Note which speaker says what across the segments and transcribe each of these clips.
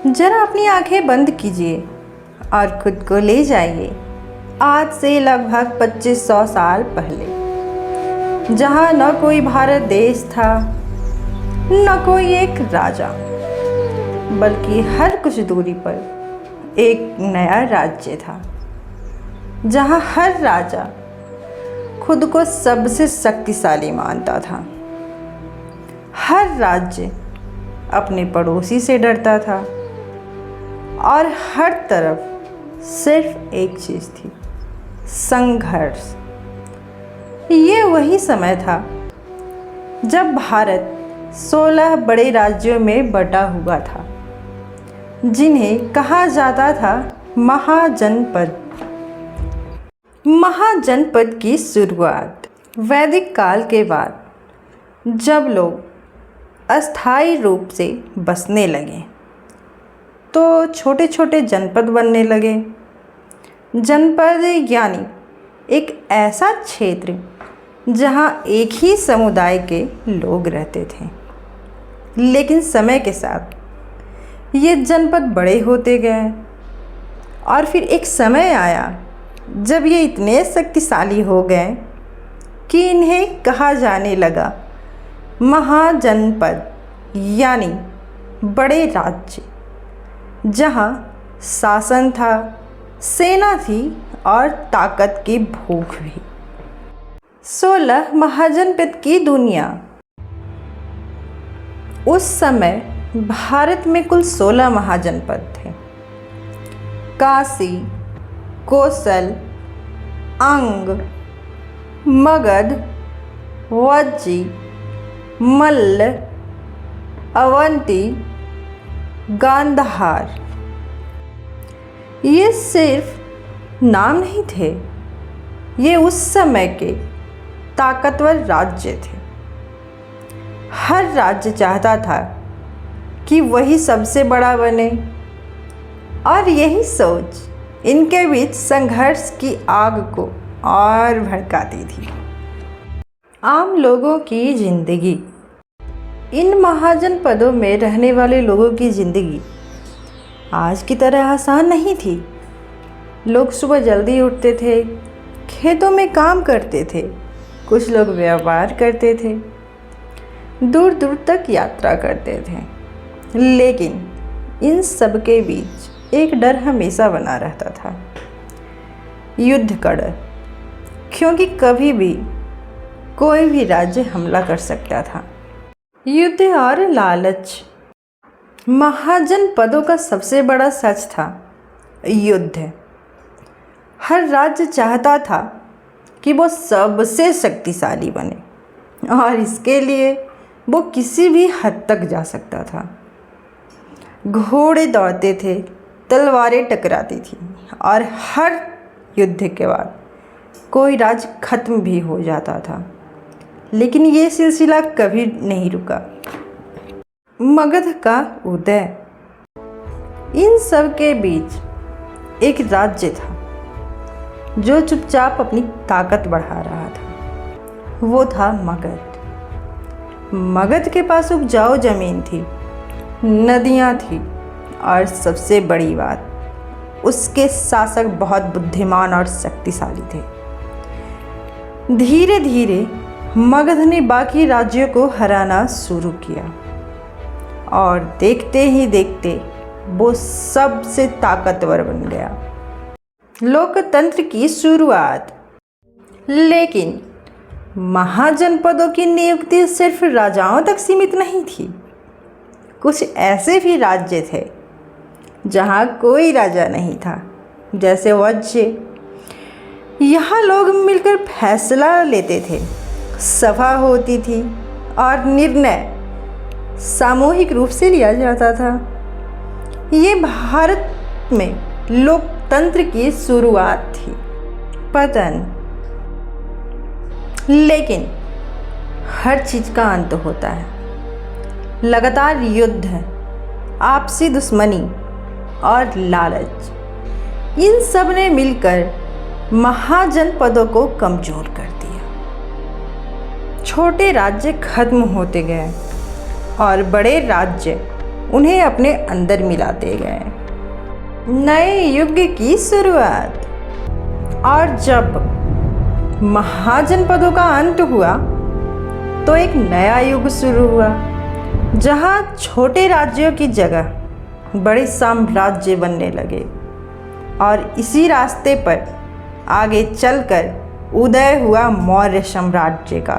Speaker 1: जरा अपनी आंखें बंद कीजिए और खुद को ले जाइए आज से लगभग 2500 साल पहले, जहाँ न कोई भारत देश था न कोई एक राजा, बल्कि हर कुछ दूरी पर एक नया राज्य था, जहाँ हर राजा खुद को सबसे शक्तिशाली मानता था। हर राज्य अपने पड़ोसी से डरता था और हर तरफ सिर्फ एक चीज़ थी, संघर्ष। ये वही समय था जब भारत 16 बड़े राज्यों में बटा हुआ था, जिन्हें कहा जाता था महाजनपद। महाजनपद की शुरुआत वैदिक काल के बाद, जब लोग अस्थायी रूप से बसने लगे तो छोटे छोटे जनपद बनने लगे। जनपद यानी एक ऐसा क्षेत्र जहाँ एक ही समुदाय के लोग रहते थे। लेकिन समय के साथ ये जनपद बड़े होते गए और फिर एक समय आया जब ये इतने शक्तिशाली हो गए कि इन्हें कहा जाने लगा महाजनपद, यानी बड़े राज्य, जहाँ शासन था, सेना थी और ताकत की भूख भी। 16 महाजनपद की दुनिया। उस समय भारत में कुल 16 महाजनपद थे। काशी, कोसल, अंग, मगध, वज्जी, मल्ल, अवंती, गांधार। ये सिर्फ नाम नहीं थे, ये उस समय के ताकतवर राज्य थे। हर राज्य चाहता था कि वही सबसे बड़ा बने और यही सोच इनके बीच संघर्ष की आग को और भड़काती थी। आम लोगों की जिंदगी। इन महाजनपदों में रहने वाले लोगों की ज़िंदगी आज की तरह आसान नहीं थी। लोग सुबह जल्दी उठते थे, खेतों में काम करते थे, कुछ लोग व्यापार करते थे, दूर दूर तक यात्रा करते थे। लेकिन इन सब के बीच एक डर हमेशा बना रहता था, युद्ध का डर, क्योंकि कभी भी कोई भी राज्य हमला कर सकता था। युद्ध और लालच। महाजनपदों का सबसे बड़ा सच था युद्ध। हर राज्य चाहता था कि वो सबसे शक्तिशाली बने और इसके लिए वो किसी भी हद तक जा सकता था। घोड़े दौड़ते थे, तलवारें टकराती थी और हर युद्ध के बाद कोई राज्य खत्म भी हो जाता था। लेकिन ये सिलसिला कभी नहीं रुका। मगध का उदय। इन सब के बीच एक राज्य था जो चुपचाप अपनी ताकत बढ़ा रहा था। वो था मगध। मगध के पास उपजाऊ जमीन थी, नदियाँ थी और सबसे बड़ी बात, उसके शासक बहुत बुद्धिमान और शक्तिशाली थे। धीरे धीरे मगध ने बाकी राज्यों को हराना शुरू किया और देखते ही देखते वो सबसे ताकतवर बन गया। लोकतंत्र की शुरुआत। लेकिन महाजनपदों की नियुक्ति सिर्फ राजाओं तक सीमित नहीं थी। कुछ ऐसे भी राज्य थे जहाँ कोई राजा नहीं था, जैसे वज्र। यहाँ लोग मिलकर फैसला लेते थे, सभा होती थी और निर्णय सामूहिक रूप से लिया जाता था। ये भारत में लोकतंत्र की शुरुआत थी। पतन। लेकिन हर चीज़ का अंत होता है। लगातार युद्ध, आपसी दुश्मनी और लालच, इन सब ने मिलकर महाजनपदों को कमज़ोर कर दिया। छोटे राज्य खत्म होते गए और बड़े राज्य उन्हें अपने अंदर मिलाते गए। नए युग की शुरुआत। और जब महाजनपदों का अंत हुआ तो एक नया युग शुरू हुआ, जहां छोटे राज्यों की जगह बड़े साम्राज्य बनने लगे। और इसी रास्ते पर आगे चलकर उदय हुआ मौर्य साम्राज्य का।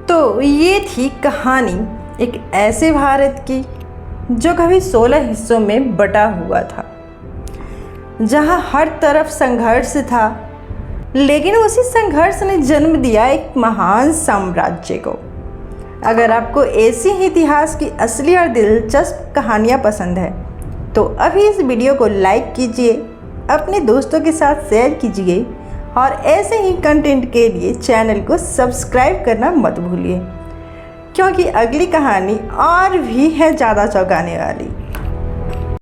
Speaker 1: तो ये थी कहानी एक ऐसे भारत की जो कभी 16 हिस्सों में बटा हुआ था, जहां हर तरफ संघर्ष था, लेकिन उसी संघर्ष ने जन्म दिया एक महान साम्राज्य को। अगर आपको ऐसी ही इतिहास की असली और दिलचस्प कहानियाँ पसंद है तो अभी इस वीडियो को लाइक कीजिए, अपने दोस्तों के साथ शेयर कीजिए और ऐसे ही कंटेंट के लिए चैनल को सब्सक्राइब करना मत भूलिए, क्योंकि अगली कहानी और भी है ज़्यादा चौंकाने वाली।